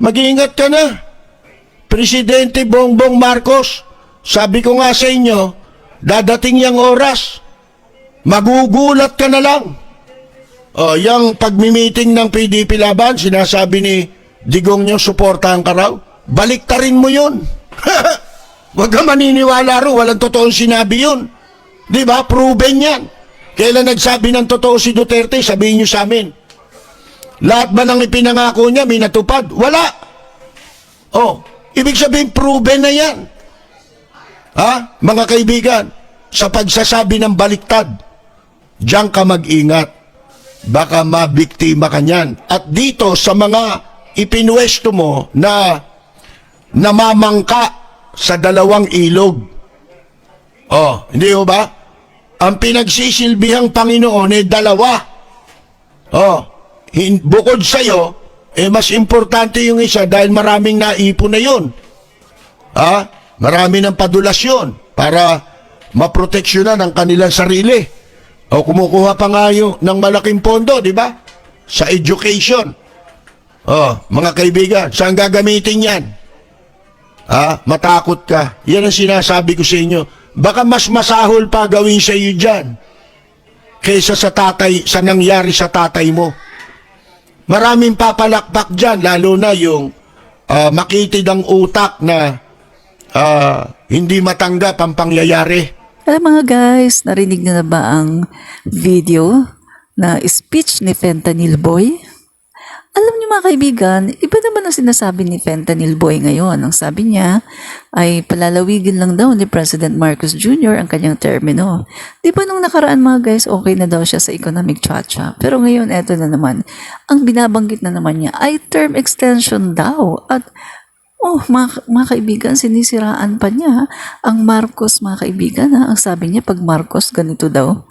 Mag-iingat ka na. Presidente Bongbong Marcos, sabi ko nga sa inyo, dadating yang oras, magugulat ka na lang. O, yung pagmimiting ng PDP Laban, sinasabi ni Digong nyo, suportahan ka raw. Baliktarin mo yun. Huwag ka maniniwala ro, walang totoong sinabi yun. Di ba? Proven yan. Kailan nagsabi ng totoo si Duterte, sabihin nyo sa amin. Lahat ba ng ipinangako niya, may natupad? Wala. Oh, ibig sabihin, proven na yan. Ha? Mga kaibigan, sa pagsasabi ng baliktad, diyan ka mag-ingat. Baka mabiktima ka niyan. At dito sa mga ipinuwesto mo na namamangka sa dalawang ilog. Oh, hindi ho ba? Ang pinagsisilbihang Panginoon ay dalawa. Oh, bukod sa'yo, mas importante yung isa dahil maraming naipon na yun. Ha? Marami ng padulasyon para maproteksyonan ang kanilang sarili. O kumukuha pa nga yung ng malaking pondo, di ba? Sa education. Oh, mga kaibigan, saan gagamitin yan? Ha? Matakot ka. Yan ang sinasabi ko sa inyo. Baka mas masahol pa gawin sa iyo dyan kaysa sa nangyari sa tatay mo. Maraming papalakpak dyan, lalo na yung makitid ang utak na hindi matanggap ang pangyayari. Mga guys, narinig na ba ang video na speech ni Fentanyl Boy? Alam niyo mga kaibigan, iba naman ang sinasabi ni Fentanyl Boy ngayon. Ang sabi niya ay palalawigin lang daw ni President Marcos Jr. ang kanyang termino. Di ba nung nakaraan mga guys, okay na daw siya sa economic chacha. Pero ngayon, eto na naman. Ang binabanggit na naman niya ay term extension daw. At mga kaibigan, sinisiraan pa niya ang Marcos, mga kaibigan. Ang sabi niya, pag Marcos, ganito daw.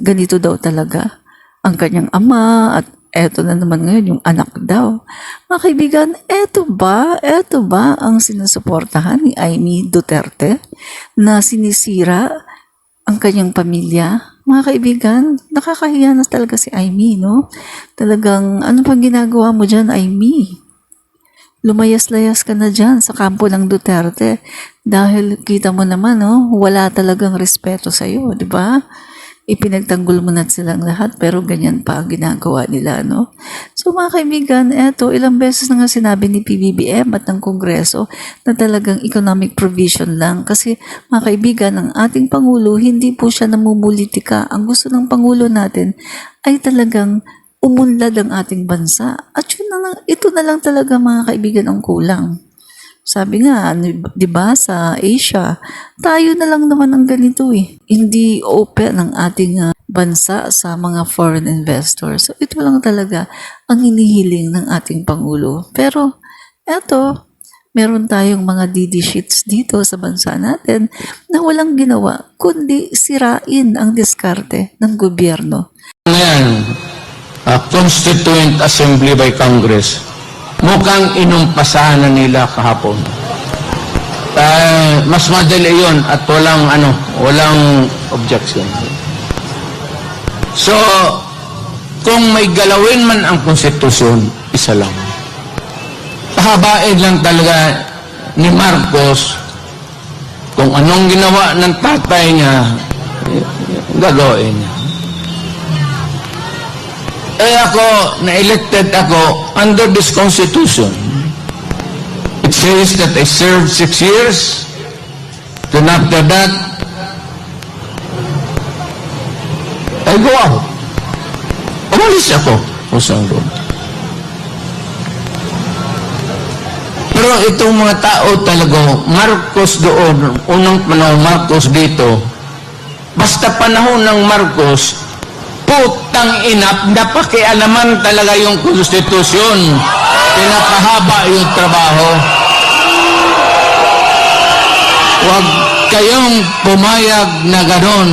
Ganito daw talaga ang kanyang ama at eto na naman ngayon, yung anak daw. Mga kaibigan, eto ba ang sinusuportahan ni Amy Duterte na sinisira ang kanyang pamilya? Mga kaibigan, nakakahiya na talaga si Amy, no? Talagang, ano pang ginagawa mo dyan, Amy? Lumayas-layas ka na dyan sa kampo ng Duterte dahil kita mo naman, no? Wala talagang respeto sa'yo, di ba? Ipinagtanggol mo na silang lahat pero ganyan pa ang ginagawa nila, no? So mga kaibigan, eto, ilang beses na nga sinabi ni PBBM at ng Kongreso na talagang economic provision lang kasi mga kaibigan, ang ating Pangulo, hindi po siya namumulitika. Ang gusto ng Pangulo natin ay talagang umunlad ang ating bansa. At ito na lang talaga mga kaibigan ang kulang. Sabi nga, di ba, sa Asia, tayo na lang naman ang ganito eh. Hindi open ang ating bansa sa mga foreign investors. So, ito lang talaga ang hinihiling ng ating Pangulo. Pero, eto, meron tayong mga DD sheets dito sa bansa natin na walang ginawa, kundi sirain ang diskarte ng gobyerno. Ngayon, Constituent Assembly by Congress. Mukhang inumpasahan na nila kahapon. Mas madali yun at walang objection. So, kung may galawin man ang konstitusyon, isa lang. Pahabain lang talaga ni Marcos kung anong ginawa ng tatay niya, gagawin niya. Na-elected ako under this constitution. It says that I served 6 years. Then after that, I go out. Umalis ako. Pero itong mga tao talaga, Marcos doon, unang panahon Marcos dito, basta panahon ng Marcos, putang ina, napakialaman talaga yung konstitusyon. Pinapahaba yung trabaho. Huwag kayong pumayag na ganon.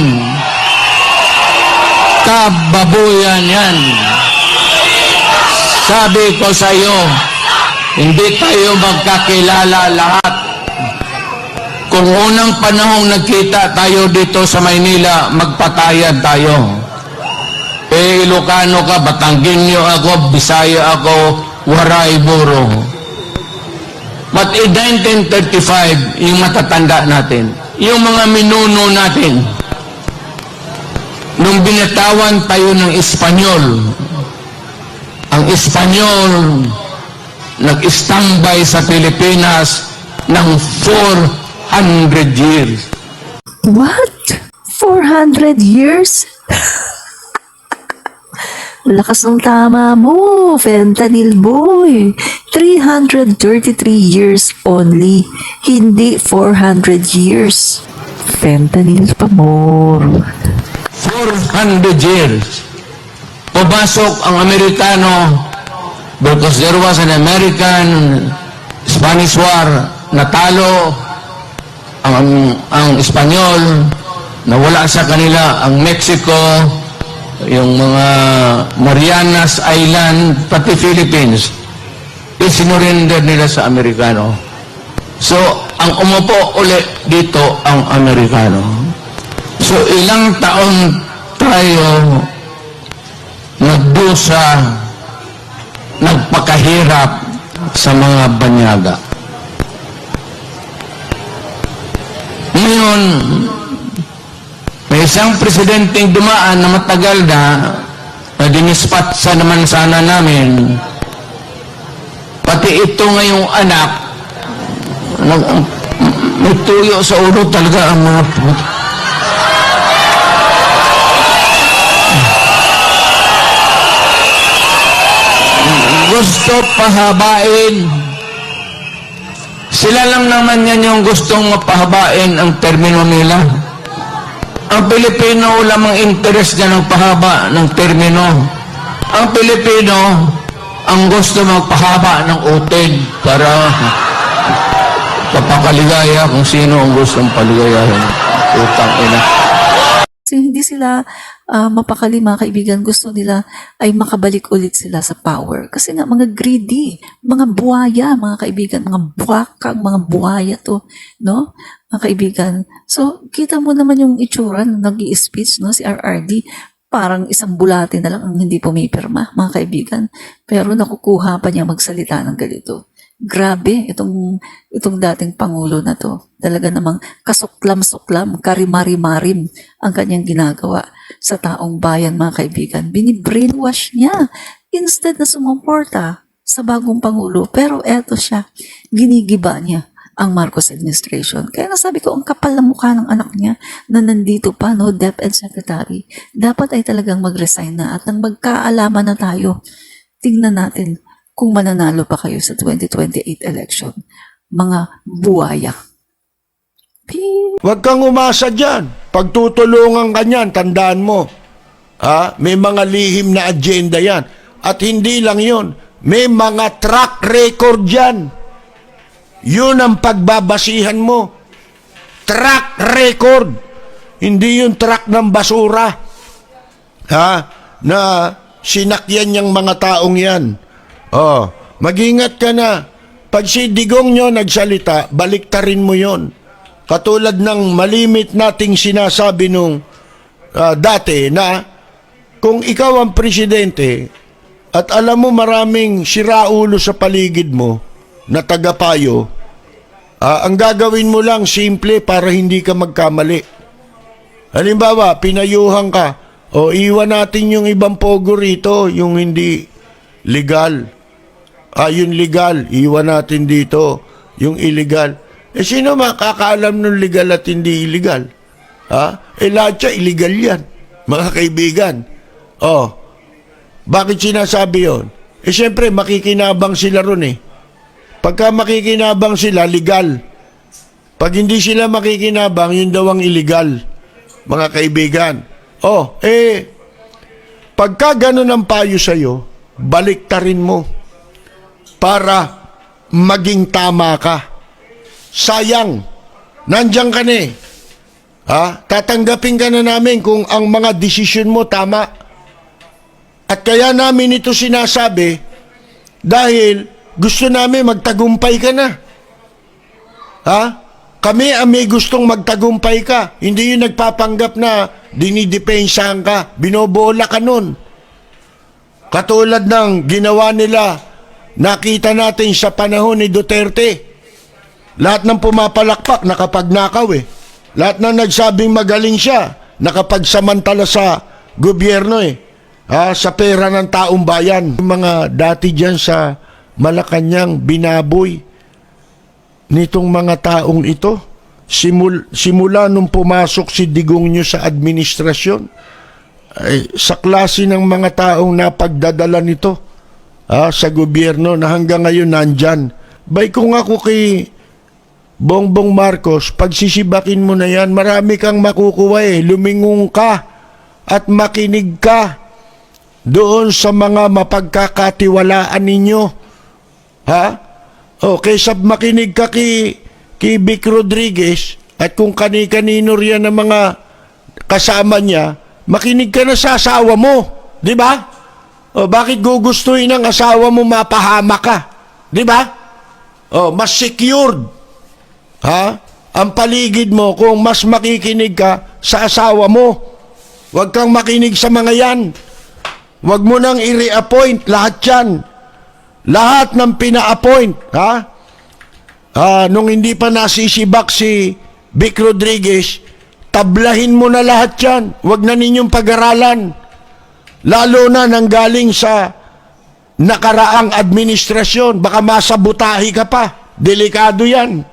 Kababuyan yan. Sabi ko sa iyo, hindi tayo magkakilala lahat. Kung unang panahong nagkita tayo dito sa Maynila, magpatayan tayo. Ilocano ka, Batanggenyo ako, Bisaya ako, waray buro. But in 1935, yung matatanda natin, yung mga minuno natin, nung binatawan tayo ng Espanyol, ang Espanyol nag-standby sa Pilipinas ng 400 years. What? 400 years? Lakas ng tama mo, Fentanyl Boy. 333 years only, hindi 400 years. Fentanyl pa more. 400 years. Pumasok ang Amerikano because there was an American-Spanish War, natalo ang Espanyol, nawala sa kanila ang Mexico, yung mga Marianas Island, pati Philippines, isinurrender nila sa Amerikano. So, ang umupo ulit dito ang Amerikano. So, ilang taon tayo nagdusa, nagpakahirap sa mga banyaga. Ngayon, may isang presidenteng dumaan na matagal na dinispat sa naman sana namin. Pati ito ngayong anak, may tuyo sa ulo talaga ang mga puto. Gusto pahabain. Sila lang naman yan yung gustong mapahabain ang termino nila. Ang Pilipino, lamang interest niya ng pahaba ng termino. Ang Pilipino, ang gusto magpahaba ng utig para papakaligaya kung sino ang gustong paligayahin. Utang ina. Kasi hindi sila mapakali, mga kaibigan. Gusto nila ay makabalik ulit sila sa power. Kasi nga, mga greedy, mga buhaya, mga kaibigan, mga buwakang, mga buhaya to, no? Mga kaibigan. So, kita mo naman yung itsura nung nag-i-speech, no? Si RRD, parang isang bulate na lang ang hindi pumipirma, mga kaibigan. Pero nakukuha pa niya magsalita ng ganito. Grabe, itong dating Pangulo na to. Talaga namang kasuklam-suklam, karimari-marim ang kanyang ginagawa sa taong bayan, mga kaibigan. Binibrainwash niya instead na sumuporta sa bagong Pangulo. Pero eto siya, ginigiba niya ang Marcos administration. Kaya nasabi ko, ang kapal na mukha ng anak niya na nandito pa, no, DepEd Secretary. Dapat ay talagang mag-resign na at nang magkaalaman na tayo, tingnan natin kung mananalo pa kayo sa 2028 election. Mga buwaya. Huwag kang umasa dyan. Pagtutulungan ka niyan, tandaan mo. May mga lihim na agenda yan. At hindi lang yun. May mga track record yan. Yun ang pagbabasihan mo. Track record. Hindi yung track ng basura. Na sinakyan niyang mga taong yan. Mag-ingat ka na. Pag si Digong nyo nagsalita, baliktarin mo yon. Katulad ng malimit nating sinasabi nung dati na kung ikaw ang presidente at alam mo maraming siraulo sa paligid mo na tagapayo, ang gagawin mo lang simple para hindi ka magkamali. Halimbawa, pinayuhan ka, iwan natin yung ibang pogo rito, yung hindi legal. Yung legal, iwan natin dito. Yung illegal. Sino makakaalam ng legal at hindi illegal? Lahat siya, illegal yan. Mga kaibigan. Bakit sinasabi yon? Siyempre, makikinabang sila ron eh. Pagka makikinabang sila, legal. Pag hindi sila makikinabang, yun daw ang illegal. Mga kaibigan. Pagka ganun ang payo sa'yo, baliktarin mo para maging tama ka. Sayang, nandiyan ka na eh. Tatanggapin ka na namin kung ang mga desisyon mo tama. At kaya namin ito sinasabi dahil gusto namin magtagumpay ka na. Kami ang may gustong magtagumpay ka. Hindi yung nagpapanggap na dinidepensahan ka, binobola ka nun. Katulad ng ginawa nila nakita natin sa panahon ni Duterte. Lahat ng pumapalakpak, nakapagnakaw eh. Lahat ng nagsabing magaling siya, nakapagsamantala sa gobyerno eh. Sa pera ng taong bayan. Yung mga dati dyan sa Malacanang binaboy nitong mga taong ito. Simula nung pumasok si Digong nyo sa administrasyon, sa klase ng mga taong napagdadala nito sa gobyerno na hanggang ngayon nandyan. Bay kung ako kay Bongbong Marcos, pagsisibakin mo na yan, marami kang makukuha eh. Lumingon ka at makinig ka doon sa mga mapagkakatiwalaan ninyo. Kaysa makinig ka kay Vic Rodriguez at kung kani-kanino riyan ng mga kasama niya, makinig ka na sa asawa mo. Di ba? Bakit gugustuhin ng asawa mo mapahama ka? Di ba? Mas secured. Ang paligid mo kung mas makikinig ka sa asawa mo. Huwag kang makinig sa mga yan. Huwag mo nang i-reappoint lahat yan. Lahat ng pina-appoint, nung hindi pa nasisibak si Vic Rodriguez, tablahin mo na lahat yan. Huwag na ninyong pag-aralan. Lalo na nanggaling sa nakaraang administrasyon. Baka masabutahi ka pa. Delikado yan.